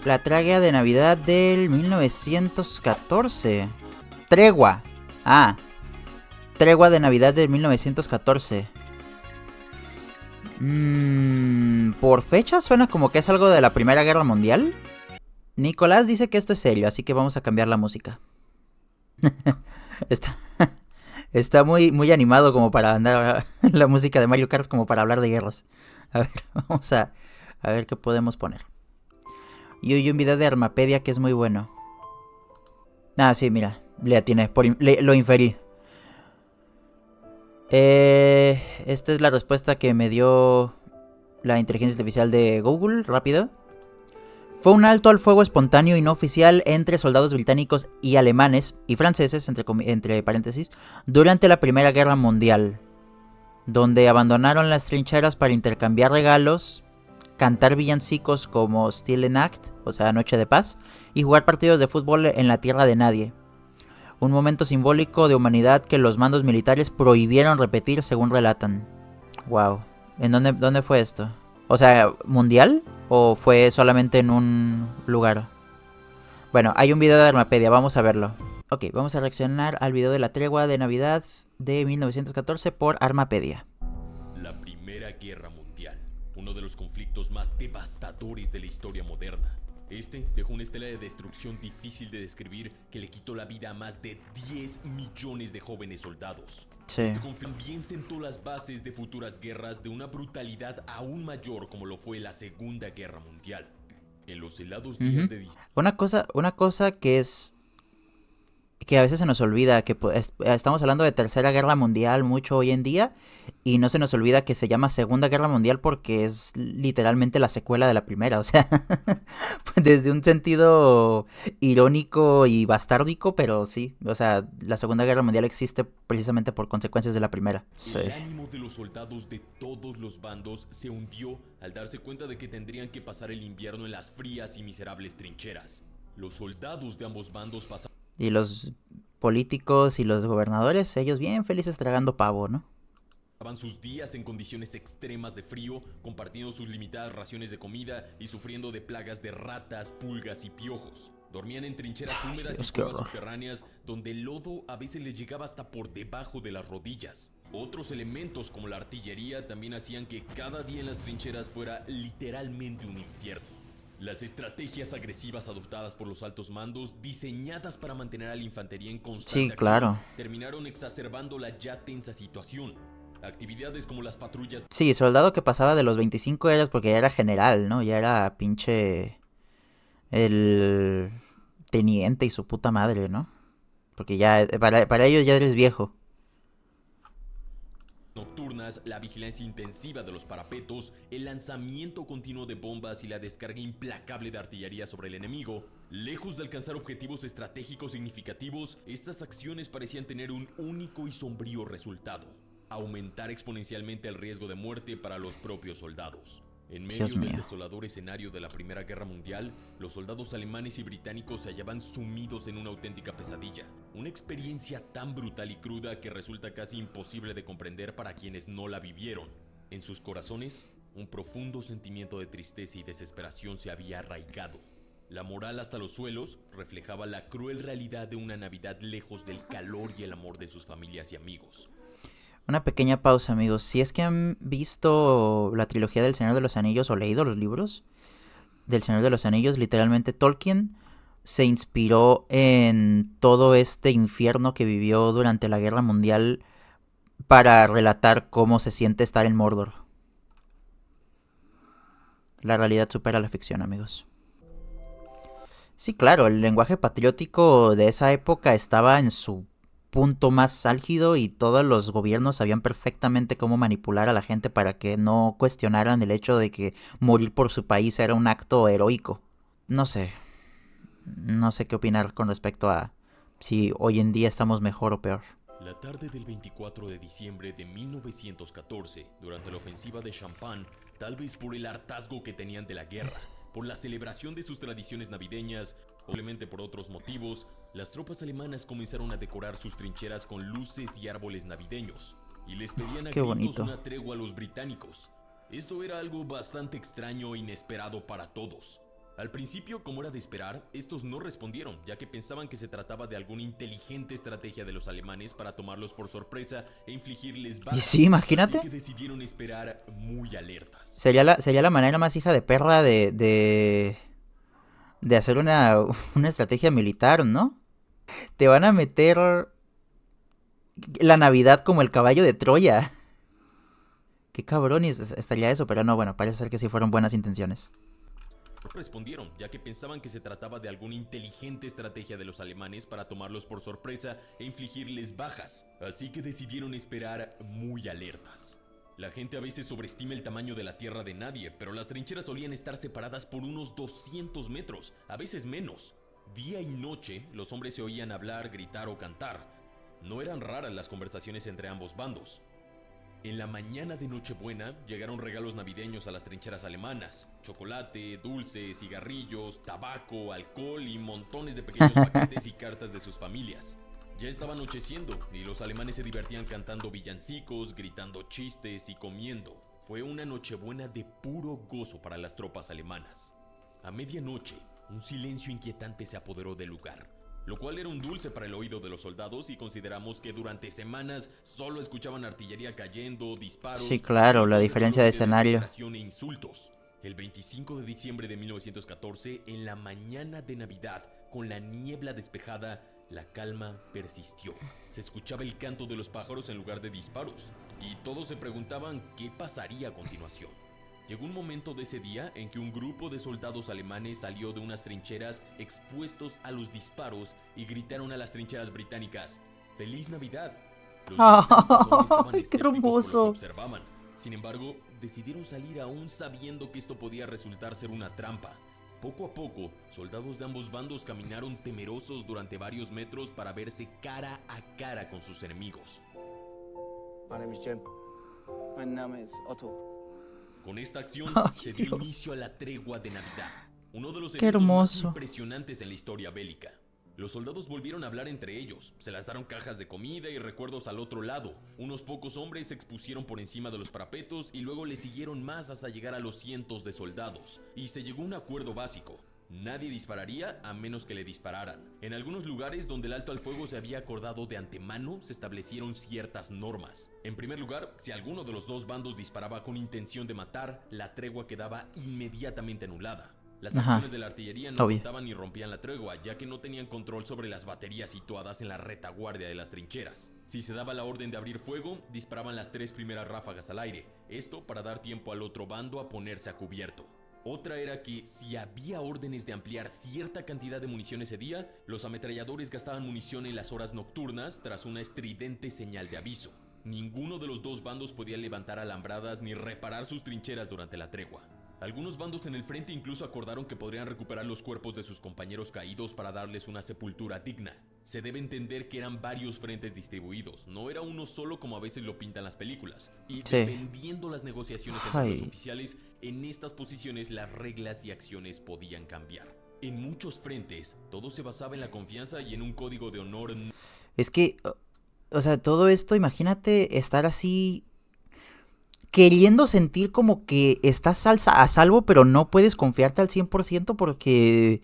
La tregua de Navidad del 1914. Tregua. Ah. Tregua de Navidad del 1914. Por fecha suena como que es algo de la Primera Guerra Mundial. Nicolás dice que esto es serio, así que vamos a cambiar la música. Está, está muy animado como para andar la música de Mario Kart como para hablar de guerras. A ver, vamos a ver qué podemos poner. Y hoy un video de Armapedia que es muy bueno. Ah, sí, mira, le atiné, lo inferí. Esta es la respuesta que me dio la inteligencia artificial de Google, rápido. Fue un alto al fuego espontáneo y no oficial entre soldados británicos y alemanes y franceses, entre paréntesis, durante la Primera Guerra Mundial, donde abandonaron las trincheras para intercambiar regalos, cantar villancicos como Stille Nacht, o sea, Noche de Paz, y jugar partidos de fútbol en la tierra de nadie. Un momento simbólico de humanidad que los mandos militares prohibieron repetir, según relatan. Wow. ¿En dónde fue esto? O sea, ¿mundial? ¿O fue solamente en un lugar? Bueno, hay un video de Armapedia, vamos a verlo. Ok, vamos a reaccionar al video de la tregua de Navidad de 1914 por Armapedia. La Primera Guerra Mundial, uno de los conflictos más devastadores de la historia moderna. Este dejó una estela de destrucción difícil de describir que le quitó la vida a más de 10 millones de jóvenes soldados. Sí. Este conflicto bien sentó las bases de futuras guerras de una brutalidad aún mayor como lo fue la Segunda Guerra Mundial. En los helados días de diciembre. Una cosa que es que a veces se nos olvida que estamos hablando de Tercera Guerra Mundial mucho hoy en día y no se nos olvida que se llama Segunda Guerra Mundial porque es literalmente la secuela de la primera, o sea, desde un sentido irónico y bastárdico, pero sí, o sea, la Segunda Guerra Mundial existe precisamente por consecuencias de la primera. Sí. El ánimo de los soldados de todos los bandos se hundió al darse cuenta de que tendrían que pasar el invierno en las frías y miserables trincheras. Los soldados de ambos bandos pasaban. Y los políticos y los gobernadores, ellos bien felices tragando pavo, ¿no? Pasaban sus días en condiciones extremas de frío, compartiendo sus limitadas raciones de comida y sufriendo de plagas de ratas, pulgas y piojos. Dormían en trincheras húmedas Dios, y qué cuevas horror. subterráneas donde el lodo a veces les llegaba hasta por debajo de las rodillas. Otros elementos como la artillería también hacían que cada día en las trincheras fuera literalmente un infierno. Las estrategias agresivas adoptadas por los altos mandos, diseñadas para mantener a la infantería en constante claro. acción, terminaron exacerbando la ya tensa situación. Actividades como las patrullas. Sí, soldado que pasaba de los 25 años porque ya era general, ¿no? Ya era pinche el teniente y su puta madre, ¿no? Porque ya para ellos ya eres viejo. Nocturnas, la vigilancia intensiva de los parapetos, el lanzamiento continuo de bombas y la descarga implacable de artillería sobre el enemigo. Lejos de alcanzar objetivos estratégicos significativos, estas acciones parecían tener un único y sombrío resultado: aumentar exponencialmente el riesgo de muerte para los propios soldados. En medio del desolador escenario de la Primera Guerra Mundial, los soldados alemanes y británicos se hallaban sumidos en una auténtica pesadilla. Una experiencia tan brutal y cruda que resulta casi imposible de comprender para quienes no la vivieron. En sus corazones, un profundo sentimiento de tristeza y desesperación se había arraigado. La moral hasta los suelos reflejaba la cruel realidad de una Navidad lejos del calor y el amor de sus familias y amigos. Una pequeña pausa, amigos. Si es que han visto la trilogía del Señor de los Anillos o leído los libros del Señor de los Anillos, literalmente Tolkien se inspiró en todo este infierno que vivió durante la Guerra Mundial para relatar cómo se siente estar en Mordor. La realidad supera la ficción, amigos. Sí, claro, el lenguaje patriótico de esa época estaba en su punto más álgido y todos los gobiernos sabían perfectamente cómo manipular a la gente para que no cuestionaran el hecho de que morir por su país era un acto heroico. No sé qué opinar con respecto a si hoy en día estamos mejor o peor. La tarde del 24 de diciembre de 1914, durante la ofensiva de Champagne, tal vez por el hartazgo que tenían de la guerra, por la celebración de sus tradiciones navideñas, probablemente por otros motivos, las tropas alemanas comenzaron a decorar sus trincheras con luces y árboles navideños, y les pedían a gritos una tregua a los británicos. Esto era algo bastante extraño e inesperado para todos. Al principio, como era de esperar, estos no respondieron, ya que pensaban que se trataba de alguna inteligente estrategia de los alemanes para tomarlos por sorpresa e infligirles bajas. Y sí, imagínate. Así que decidieron esperar muy alertas. Sería la manera más hija de perra de hacer una estrategia militar, ¿no? Te van a meter la Navidad como el caballo de Troya. Qué cabrón estaría eso, pero no, bueno, parece ser que sí fueron buenas intenciones. Respondieron, ya que pensaban que se trataba de alguna inteligente estrategia de los alemanes para tomarlos por sorpresa e infligirles bajas. Así que decidieron esperar muy alertas. La gente a veces sobreestima el tamaño de la tierra de nadie, pero las trincheras solían estar separadas por unos 200 metros, a veces menos. Día y noche, los hombres se oían hablar, gritar o cantar. No eran raras las conversaciones entre ambos bandos. En la mañana de Nochebuena llegaron regalos navideños a las trincheras alemanas: chocolate, dulces, cigarrillos, tabaco, alcohol y montones de pequeños paquetes y cartas de sus familias. Ya estaba anocheciendo y los alemanes se divertían cantando villancicos, gritando chistes y comiendo. Fue una Nochebuena de puro gozo para las tropas alemanas. A medianoche, un silencio inquietante se apoderó del lugar, lo cual era un dulce para el oído de los soldados si consideramos que durante semanas solo escuchaban artillería cayendo, disparos... Sí, claro, la diferencia de escenario. E insultos. El 25 de diciembre de 1914, en la mañana de Navidad, con la niebla despejada, la calma persistió. Se escuchaba el canto de los pájaros en lugar de disparos, y todos se preguntaban qué pasaría a continuación. Llegó un momento de ese día en que un grupo de soldados alemanes salió de unas trincheras expuestos a los disparos y gritaron a las trincheras británicas: ¡Feliz Navidad! Los ¡Ay, qué hermoso! Observaban. Sin embargo, decidieron salir aún sabiendo que esto podía resultar ser una trampa. Poco a poco, soldados de ambos bandos caminaron temerosos durante varios metros para verse cara a cara con sus enemigos. My name is Jim. My name is Otto. Con esta acción Ay, se dio Dios. inicio a la tregua de Navidad, uno de los Qué eventos más hermoso. impresionantes en la historia bélica. Los soldados volvieron a hablar entre ellos, se lanzaron cajas de comida y recuerdos al otro lado. Unos pocos hombres se expusieron por encima de los parapetos y luego le siguieron más hasta llegar a los cientos de soldados. Y se llegó a un acuerdo básico: nadie dispararía a menos que le dispararan. En algunos lugares donde el alto al fuego se había acordado de antemano, se establecieron ciertas normas. En primer lugar, si alguno de los dos bandos disparaba con intención de matar, la tregua quedaba inmediatamente anulada. Las acciones de la artillería no contaban ni rompían la tregua, ya que no tenían control sobre las baterías situadas en la retaguardia de las trincheras. Si se daba la orden de abrir fuego, disparaban las 3 primeras ráfagas al aire, esto para dar tiempo al otro bando a ponerse a cubierto. Otra era que, si había órdenes de ampliar cierta cantidad de munición ese día, los ametralladores gastaban munición en las horas nocturnas tras una estridente señal de aviso. Ninguno de los dos bandos podía levantar alambradas ni reparar sus trincheras durante la tregua. Algunos bandos en el frente incluso acordaron que podrían recuperar los cuerpos de sus compañeros caídos para darles una sepultura digna. Se debe entender que eran varios frentes distribuidos, no era uno solo como a veces lo pintan las películas. Y dependiendo las negociaciones entre los oficiales, en estas posiciones las reglas y acciones podían cambiar. En muchos frentes, todo se basaba en la confianza y en un código de honor. Es que, o sea, todo esto, imagínate estar así, queriendo sentir como que estás a salvo, pero no puedes confiarte al 100% porque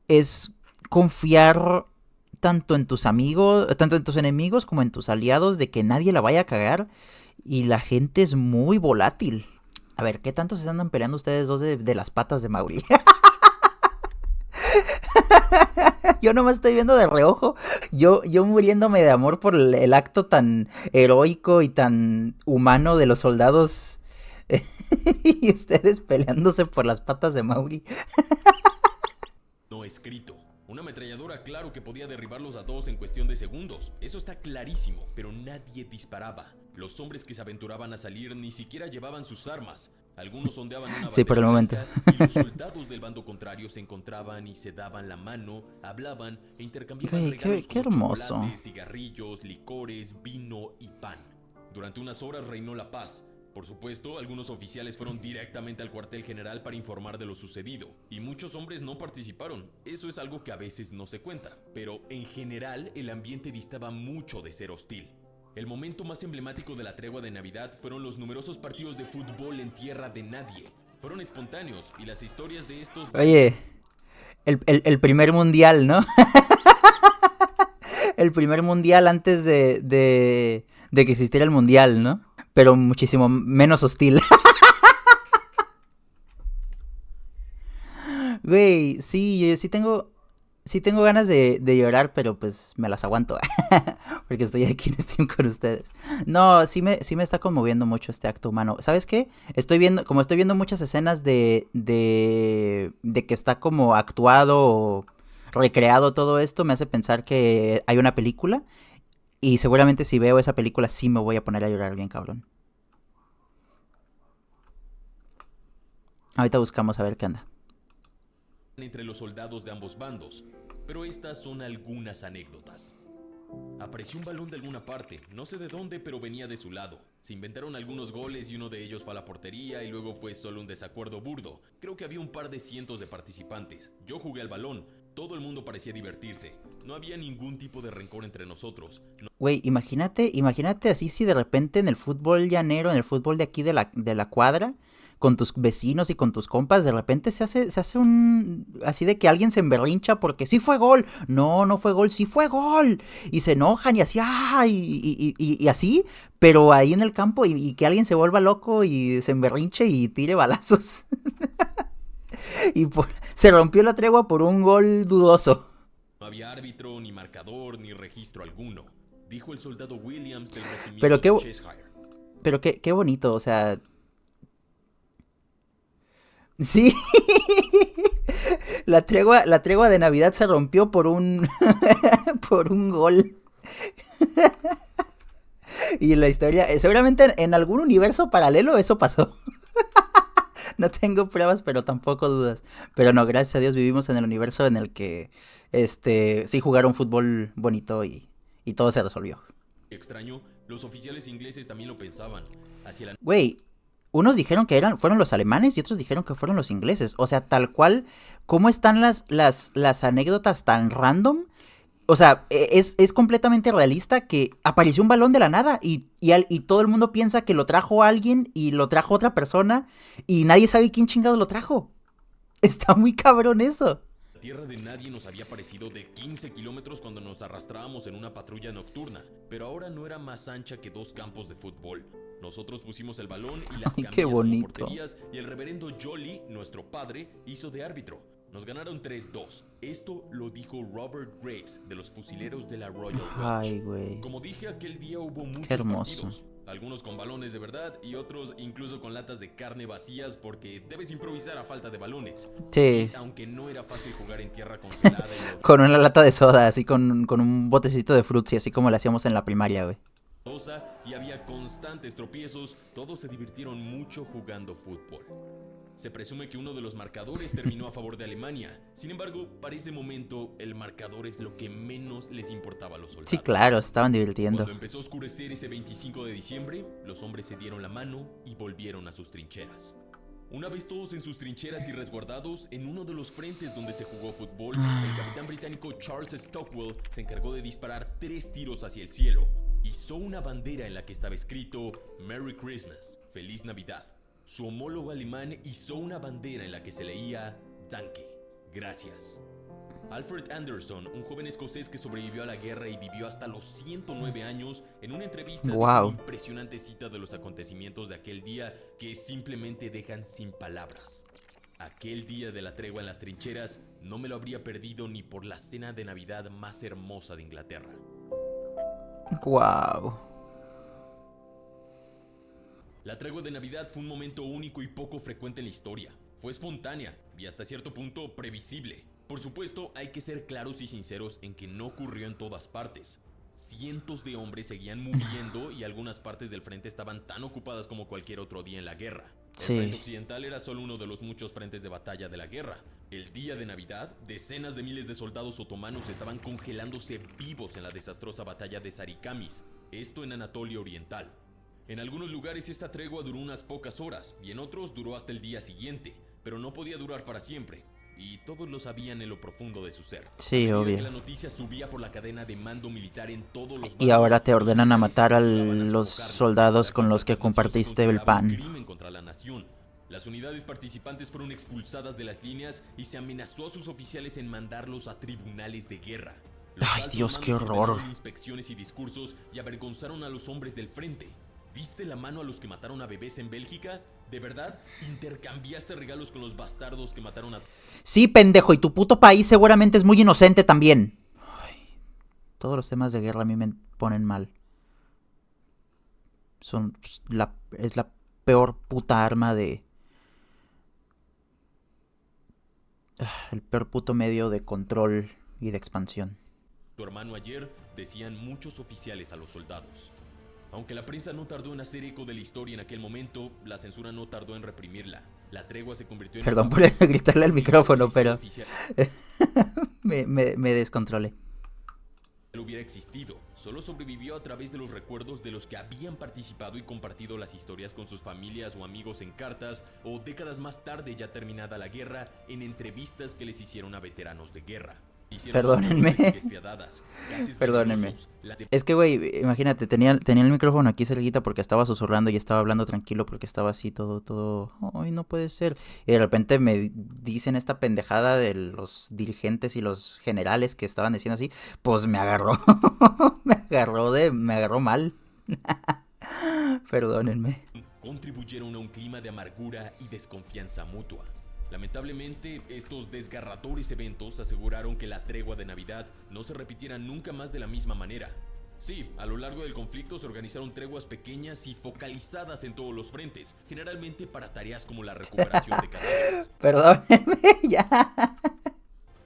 es confiar tanto en tus amigos, tanto en tus enemigos como en tus aliados, de que nadie la vaya a cagar, y la gente es muy volátil. A ver, ¿qué tanto se andan peleando ustedes dos de las patas de Maury? Yo nomás estoy viendo de reojo, yo muriéndome de amor por el acto tan heroico y tan humano de los soldados y ustedes peleándose por las patas de Maury. No escrito. Una ametralladora, claro que podía derribarlos a todos en cuestión de segundos, eso está clarísimo, pero nadie disparaba. Los hombres que se aventuraban a salir ni siquiera llevaban sus armas. Algunos ondeaban una sí, por el momento. Y los soldados del bando contrario se encontraban y se daban la mano, hablaban e intercambiaban regalos qué como hermoso. chocolates, cigarrillos, licores, vino y pan. Durante unas horas reinó la paz. Por supuesto, algunos oficiales fueron directamente al cuartel general para informar de lo sucedido, y muchos hombres no participaron. Eso es algo que a veces no se cuenta, pero en general el ambiente distaba mucho de ser hostil. El momento más emblemático de la tregua de Navidad fueron los numerosos partidos de fútbol en tierra de nadie. Fueron espontáneos y las historias de estos... Oye, el primer mundial, ¿no? El primer mundial antes de que existiera el mundial, ¿no? Pero muchísimo menos hostil. Güey, sí tengo ganas de llorar, pero pues me las aguanto. Porque estoy aquí en stream con ustedes. No, sí me está conmoviendo mucho este acto humano. ¿Sabes qué? Estoy viendo muchas escenas de que está como actuado o recreado todo esto, me hace pensar que hay una película. Y seguramente si veo esa película sí me voy a poner a llorar bien cabrón. Ahorita buscamos a ver qué anda. Entre los soldados de ambos bandos, pero estas son algunas anécdotas. Apareció un balón de alguna parte, no sé de dónde, pero venía de su lado. Se inventaron algunos goles y uno de ellos fue a la portería y luego fue solo un desacuerdo burdo. Creo que había un par de cientos de participantes. Yo jugué al balón, todo el mundo parecía divertirse. No había ningún tipo de rencor entre nosotros. Güey, imagínate así si de repente en el fútbol llanero, en el fútbol de aquí de la cuadra, con tus vecinos y con tus compas, de repente se hace un... así de que alguien se emberrincha porque sí fue gol. No fue gol, sí fue gol. Y se enojan y así, y así, pero ahí en el campo y que alguien se vuelva loco y se emberrinche y tire balazos. Se rompió la tregua por un gol dudoso. No había árbitro, ni marcador, ni registro alguno, dijo el soldado Williams del regimiento Pero de Cheshire. Pero qué bonito, o sea... Sí, la tregua de Navidad se rompió por un por un gol. Y la historia, seguramente en algún universo paralelo eso pasó. No tengo pruebas, pero tampoco dudas. Pero no, gracias a Dios vivimos en el universo en el que sí jugaron fútbol bonito y todo se resolvió. Extraño, los oficiales ingleses también lo pensaban. Güey, unos dijeron que fueron los alemanes y otros dijeron que fueron los ingleses. O sea, tal cual, ¿cómo están las anécdotas tan random? O sea, es completamente realista que apareció un balón de la nada y todo el mundo piensa que lo trajo alguien y lo trajo otra persona y nadie sabe quién chingado lo trajo. Está muy cabrón eso. La tierra de nadie nos había parecido de 15 kilómetros cuando nos arrastrábamos en una patrulla nocturna, pero ahora no era más ancha que 2 campos de fútbol. Nosotros pusimos el balón y las camillas como porterías y el reverendo Jolly, nuestro padre, hizo de árbitro. Nos ganaron 3-2. Esto lo dijo Robert Graves, de los fusileros de la Royal Watch. Ay, güey. Como dije, aquel día hubo muchos Qué hermoso. partidos. Algunos con balones de verdad y otros incluso con latas de carne vacías porque debes improvisar a falta de balones. Sí. Y aunque no era fácil jugar en tierra congelada con una lata de soda, así con un botecito de frutzi, así como le hacíamos en la primaria, güey. Y había constantes tropiezos, todos se divirtieron mucho jugando fútbol. Se presume que uno de los marcadores terminó a favor de Alemania. Sin embargo, para ese momento, el marcador es lo que menos les importaba a los soldados. Sí, claro, estaban divirtiendo. Cuando empezó a oscurecer ese 25 de diciembre, los hombres se dieron la mano y volvieron a sus trincheras. Una vez todos en sus trincheras y resguardados, en uno de los frentes donde se jugó fútbol, el capitán británico Charles Stockwell se encargó de disparar 3 tiros hacia el cielo. Izó una bandera en la que estaba escrito Merry Christmas, Feliz Navidad. Su homólogo alemán izó una bandera en la que se leía Danke, gracias. Alfred Anderson, un joven escocés que sobrevivió a la guerra y vivió hasta los 109 años, en una entrevista dio una impresionante cita de los acontecimientos de aquel día que simplemente dejan sin palabras. Aquel día de la tregua en las trincheras no me lo habría perdido ni por la cena de Navidad más hermosa de Inglaterra. Wow. La tregua de Navidad fue un momento único y poco frecuente en la historia. Fue espontánea y hasta cierto punto previsible. Por supuesto, hay que ser claros y sinceros en que no ocurrió en todas partes. Cientos de hombres seguían muriendo y algunas partes del frente estaban tan ocupadas como cualquier otro día en la guerra. El frente occidental era solo uno de los muchos frentes de batalla de la guerra. El día de Navidad, decenas de miles de soldados otomanos estaban congelándose vivos en la desastrosa batalla de Sarikamis, esto en Anatolia Oriental. En algunos lugares esta tregua duró unas pocas horas y en otros duró hasta el día siguiente, pero no podía durar para siempre. Y todos lo sabían en lo profundo de su ser. Sí, obvio. Que la noticia subía por la cadena de mando militar en todos los y ahora te ordenan a matar a los soldados con los que compartiste el pan. Crimen contra la nación. Las unidades participantes fueron expulsadas de las líneas y se amenazó a sus oficiales en mandarlos a tribunales de guerra. Los Ay, altos Dios, qué mandos horror. ordenaron inspecciones y discursos y avergonzaron a los hombres del frente. ¿Viste la mano a los que mataron a bebés en Bélgica? ¿De verdad? ¿Intercambiaste regalos con los bastardos que mataron a... Sí, pendejo, y tu puto país seguramente es muy inocente también. Ay, todos los temas de guerra a mí me ponen mal. Es la peor puta arma de... El peor puto medio de control y de expansión. tu hermano ayer? Decían muchos oficiales a los soldados. Aunque la prensa no tardó en hacer eco de la historia en aquel momento, la censura no tardó en reprimirla. La tregua se convirtió en... Perdón por gritarle al micrófono, pero me descontrolé. hubiera existido, solo sobrevivió a través de los recuerdos de los que habían participado y compartido las historias con sus familias o amigos en cartas, o décadas más tarde, ya terminada la guerra, en entrevistas que les hicieron a veteranos de guerra. Perdónenme. Perdónenme. Es que, güey, imagínate, tenía el micrófono aquí cerquita porque estaba susurrando y estaba hablando tranquilo porque estaba así todo... Ay, no puede ser. Y de repente me dicen esta pendejada de los dirigentes y los generales que estaban diciendo así, pues me agarró. me agarró mal. Perdónenme. Contribuyeron a un clima de amargura y desconfianza mutua. Lamentablemente, estos desgarradores eventos aseguraron que la tregua de Navidad no se repitiera nunca más de la misma manera. Sí, a lo largo del conflicto se organizaron treguas pequeñas y focalizadas en todos los frentes, generalmente para tareas como la recuperación de cadáveres. Perdónenme, ya.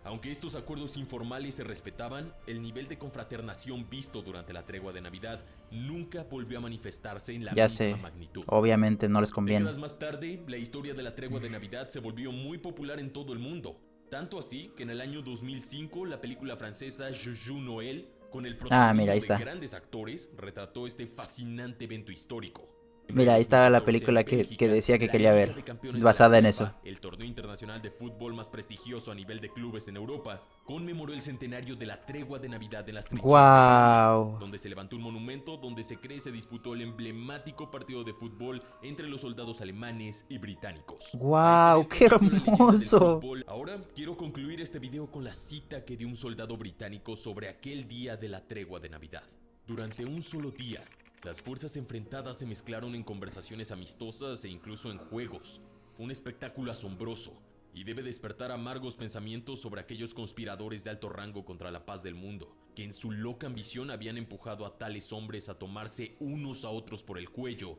Aunque estos acuerdos informales se respetaban, el nivel de confraternación visto durante la tregua de Navidad nunca volvió a manifestarse en la misma magnitud. Obviamente no les conviene. Décadas más tarde, la historia de la tregua de Navidad se volvió muy popular en todo el mundo. Tanto así que en el año 2005 la película francesa Joujou Noël, con el protagonismo de grandes actores, retrató este fascinante evento histórico. Mira, ahí estaba la película que decía que quería ver, basada en eso. El torneo internacional de fútbol más prestigioso a nivel de clubes en Europa conmemoró el centenario de la tregua de Navidad en las trincheras, donde se levantó un monumento donde se cree se disputó el emblemático partido de fútbol entre los soldados alemanes y británicos. ¡Wow! ¡Qué hermoso! Ahora quiero concluir este video con la cita que dio un soldado británico sobre aquel día de la tregua de Navidad. Durante un solo día, las fuerzas enfrentadas se mezclaron en conversaciones amistosas e incluso en juegos. Fue un espectáculo asombroso y debe despertar amargos pensamientos sobre aquellos conspiradores de alto rango contra la paz del mundo, que en su loca ambición habían empujado a tales hombres a tomarse unos a otros por el cuello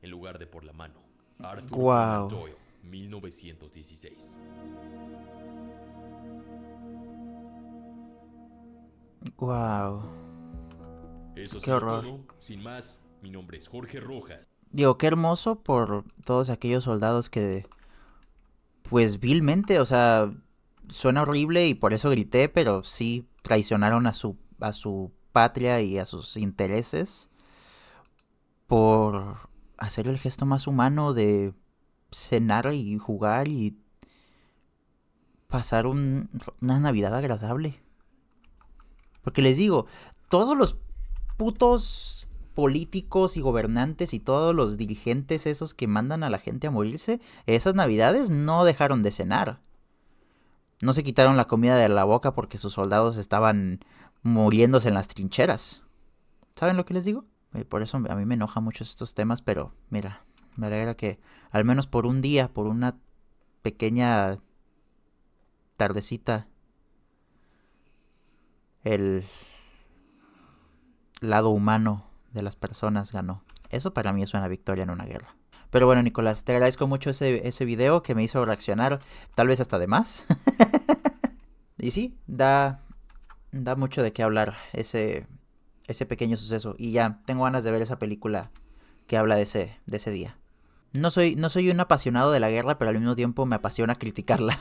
en lugar de por la mano. Arthur Conan Doyle, 1916. Wow. Eso qué horror. Todo. Sin más, mi nombre es Jorge Rojas. Digo, qué hermoso por todos aquellos soldados que, pues vilmente, o sea, suena horrible y por eso grité, pero sí traicionaron a su patria y a sus intereses por hacer el gesto más humano de cenar y jugar y pasar una Navidad agradable. Porque les digo, todos los putos políticos y gobernantes y todos los dirigentes esos que mandan a la gente a morirse, esas navidades no dejaron de cenar. No se quitaron la comida de la boca porque sus soldados estaban muriéndose en las trincheras. ¿Saben lo que les digo? Por eso a mí me enojan mucho estos temas, pero mira, me alegra que al menos por un día, por una pequeña tardecita, el lado humano de las personas ganó. Eso para mí es una victoria en una guerra. Pero bueno, Nicolás, te agradezco mucho ese video que me hizo reaccionar, tal vez hasta de más. Y sí, da mucho de qué hablar ese pequeño suceso. Y ya, tengo ganas de ver esa película que habla de ese día. No soy un apasionado de la guerra, pero al mismo tiempo me apasiona criticarla.